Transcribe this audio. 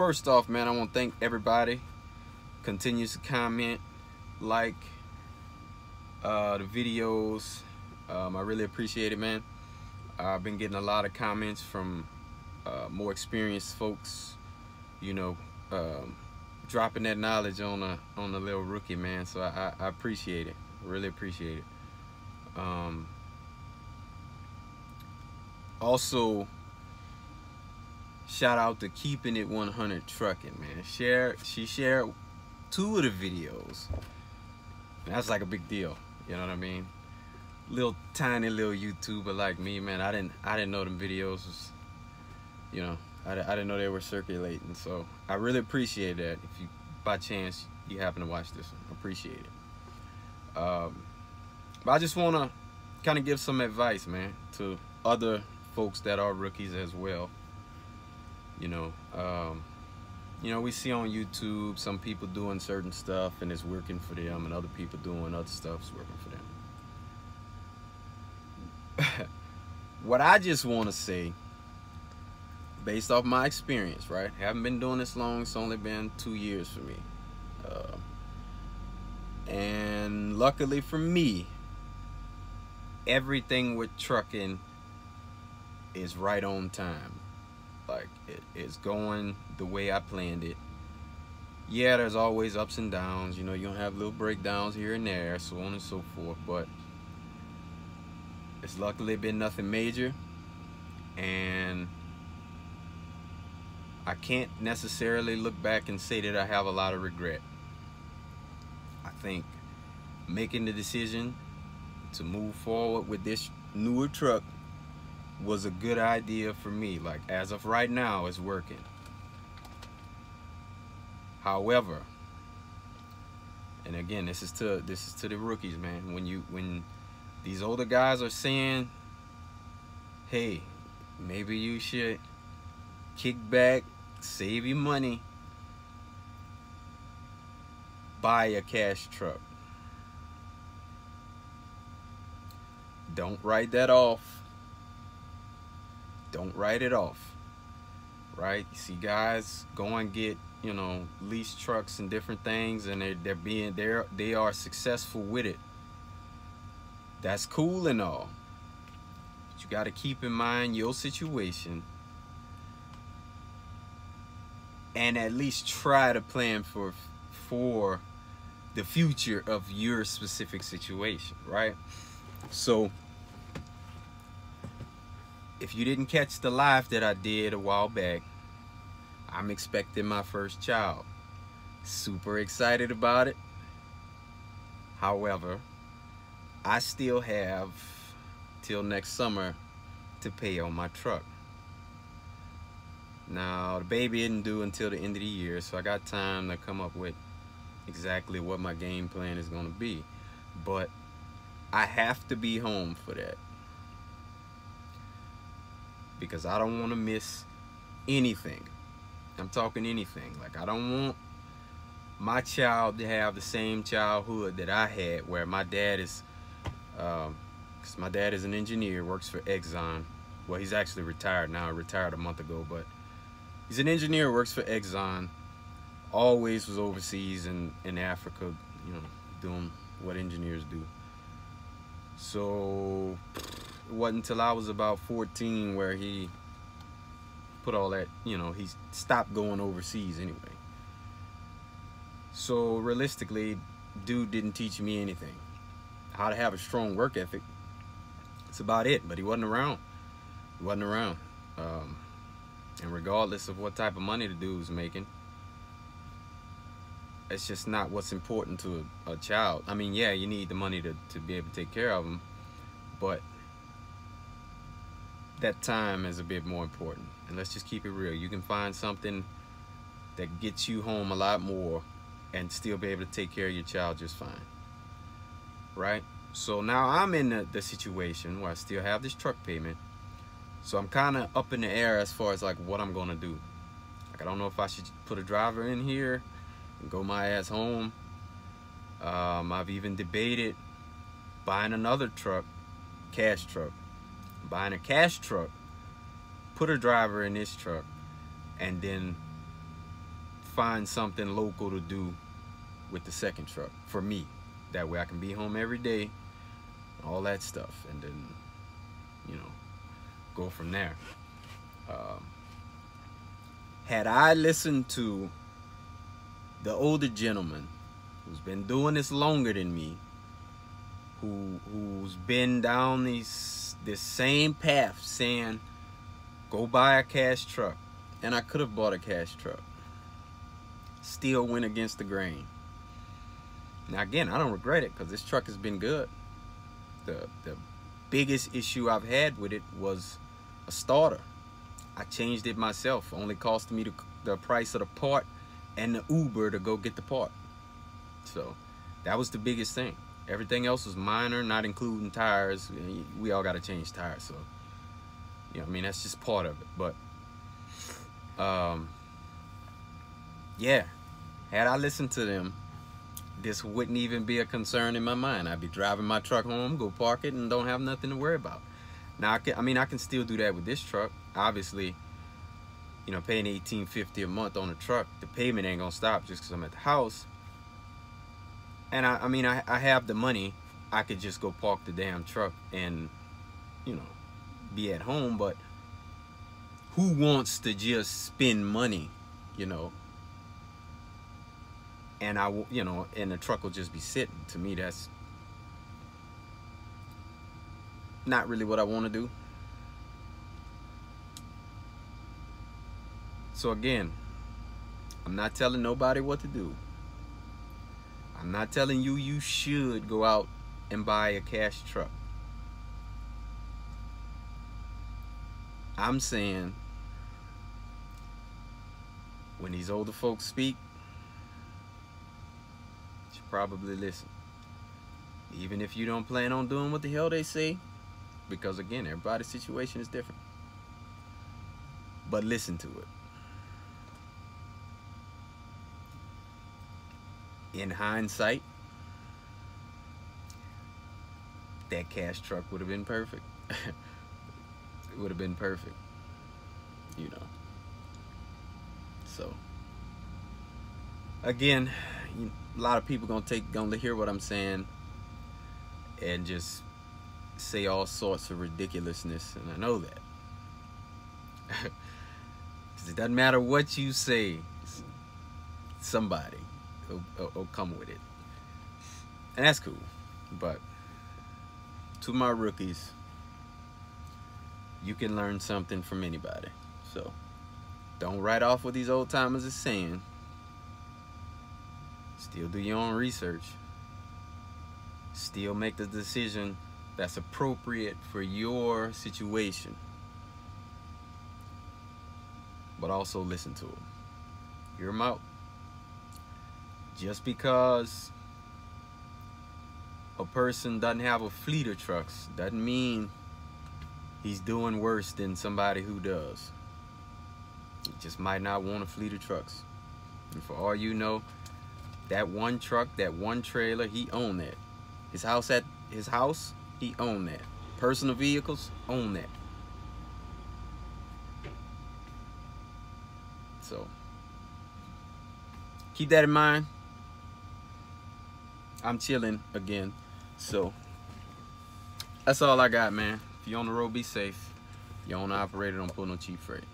first off, man, I want to thank everybody. Continues to comment, like the videos. I really appreciate it, man. I've been getting a lot of comments from more experienced folks, you know, dropping that knowledge on a little rookie, man. So I appreciate it. Really appreciate it. Also, shout out to Keeping It 100 Trucking, man. She shared 2 of the videos. That's like a big deal. You know what I mean? Tiny little YouTuber like me, man. I didn't know them videos was, you know, I didn't know they were circulating. So I really appreciate that. If you, by chance, you happen to watch this one, I appreciate it. But I just want to kind of give some advice, man, to other folks that are rookies as well. You know, we see on YouTube some people doing certain stuff and it's working for them, and other people doing other stuff is working for them. What I just want to say, based off my experience, right? Haven't been doing this long. It's only been 2 years for me. And luckily for me, everything with trucking is right on time. Like, it's going the way I planned it. Yeah, there's always ups and downs. You know, you're gonna have little breakdowns here and there, so on and so forth. But it's luckily been nothing major. And I can't necessarily look back and say that I have a lot of regret. I think making the decision to move forward with this newer truck was a good idea for me. Like, as of right now, it's working. However, and again, this is to the rookies, man. When these older guys are saying, hey, maybe you should kick back, save your money, buy a cash truck. Don't write that off. Don't write it off, right? You see guys go and get, you know, lease trucks and different things, and they are successful with it. That's cool and all, but you got to keep in mind your situation and at least try to plan for the future of your specific situation, right? So if you didn't catch the live that I did a while back, I'm expecting my first child. Super excited about it. However, I still have till next summer to pay on my truck. Now, the baby isn't due until the end of the year, so I got time to come up with exactly what my game plan is going to be. But I have to be home for that, because I don't want to miss anything. I'm talking anything. Like, I don't want my child to have the same childhood that I had, where my dad is, because my dad is an engineer, works for Exxon. Well, he's actually retired now, retired a month ago, but he's an engineer, works for Exxon, always was overseas in Africa, you know, doing what engineers do. So it wasn't until I was about 14 where he put all that, you know, he stopped going overseas anyway. So realistically, dude didn't teach me anything. How to have a strong work ethic. That's about it, but he wasn't around. He wasn't around. And regardless of what type of money the dude was making, it's just not what's important to a child. I mean, yeah, you need the money to be able to take care of them, but that time is a bit more important. And let's just keep it real. You can find something that gets you home a lot more and still be able to take care of your child just fine, right? So now I'm in the situation where I still have this truck payment, so I'm kind of up in the air as far as like what I'm gonna do. Like, I don't know if I should put a driver in here and go my ass home. I've even debated buying another truck, cash truck, buying a cash truck, put a driver in this truck, and then find something local to do with the second truck for me. That way I can be home every day, all that stuff, and then, you know, go from there. Had I listened to the older gentleman who's been doing this longer than me, who's been down this same path, saying go buy a cash truck, and I could have bought a cash truck, still went against the grain. Now again, I don't regret it, because this truck has been good. The biggest issue I've had with it was a starter. I changed it myself. Only costed me the price of the part and the Uber to go get the part. So that was the biggest thing. Everything else was minor, not including tires. We all got to change tires, so you know, I mean, that's just part of it. But yeah, had I listened to them, this wouldn't even be a concern in my mind. I'd be driving my truck home, go park it, and don't have nothing to worry about. Now, I can still do that with this truck. Obviously, you know, paying $18.50 a month on a truck, the payment ain't gonna stop just because I'm at the house. And I mean, I have the money. I could just go park the damn truck and, you know, be at home. But who wants to just spend money, you know? And you know, and the truck will just be sitting. To me, that's not really what I want to do. So again, I'm not telling nobody what to do. I'm not telling you you should go out and buy a cash truck. I'm saying when these older folks speak, you should probably listen. Even if you don't plan on doing what the hell they say, because again, everybody's situation is different. But listen to it. In hindsight, that cash truck would have been perfect. It would have been perfect, you know. So again, a lot of people gonna hear what I'm saying and just say all sorts of ridiculousness, and I know that. Because it doesn't matter what you say, somebody will come with it, and that's cool. But to my rookies, you can learn something from anybody. So don't write off what these old timers are saying. Still do your own research. Still make the decision that's appropriate for your situation. But also listen to them. Hear them out. Just because a person doesn't have a fleet of trucks doesn't mean he's doing worse than somebody who does. He just might not want a fleet of trucks. And for all you know, that one truck, that one trailer, he owned that. His house, he owned that. Personal vehicles, own that. So keep that in mind. I'm chilling again. So that's all I got, man. If you're on the road, be safe. You're on the operator, don't pull no cheap freight.